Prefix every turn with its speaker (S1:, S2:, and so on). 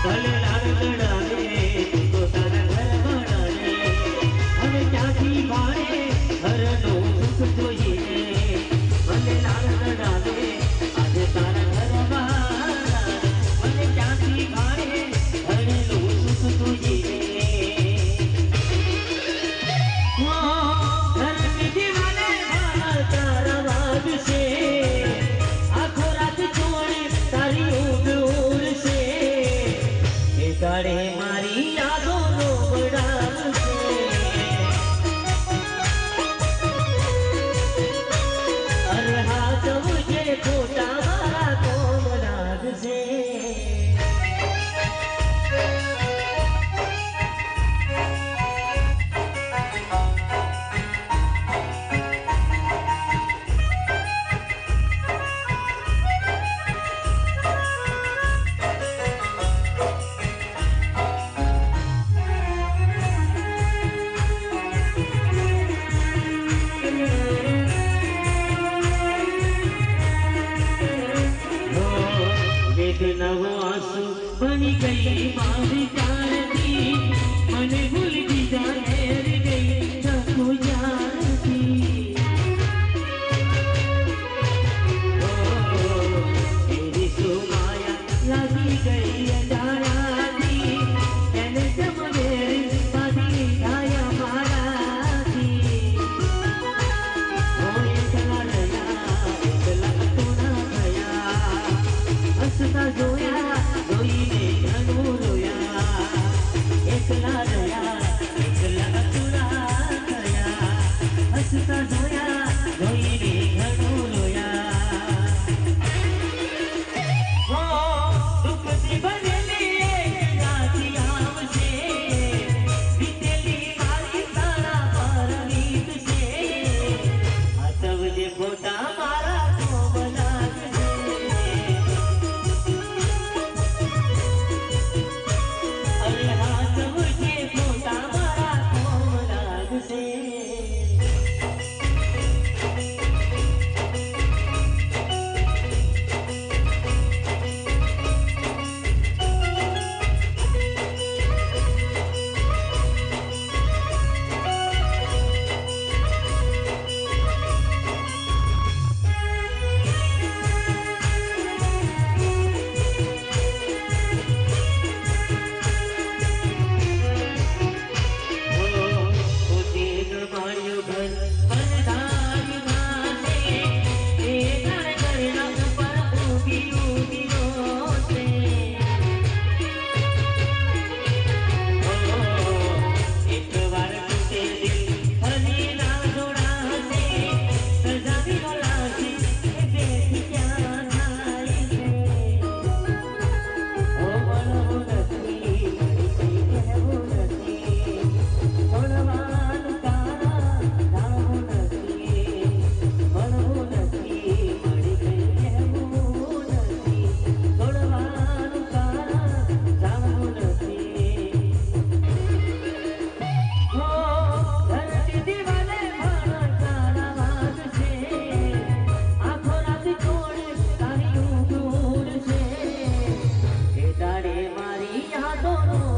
S1: ભલે લાડકડાને પોતાના ઘર વાળાને હવે ક્યાંથી ભાડે ઘરનું સુખ જોઈએ ભલે લાડકડાને આજે તારા ઘર વાળા ભલે ક્યાંથી ભાડે ઘરનું સુખ જોઈએ करे मारी यादों नो बड़ा अरे हाथ मुझे खोटा मारा तो नाग से नवो आंसू बनी गई मारी जानती मने भूल की जानेर गई सबको जानती तेरी सुमाया लगी गई अजानी कहने जब मेरी शादी आया मारा थी एकला रया एकला तो ना गया हंसता जोया जोईने घणो रोया एकला रया एकला अधूरा गया हंसता जोया जोईने घणो रोया हो दुखती भरेली एक राती आवशे વીતેલી મારી તારા પરણીત છે આ સૌજે ફોટા મારા કોમલા मारी यादों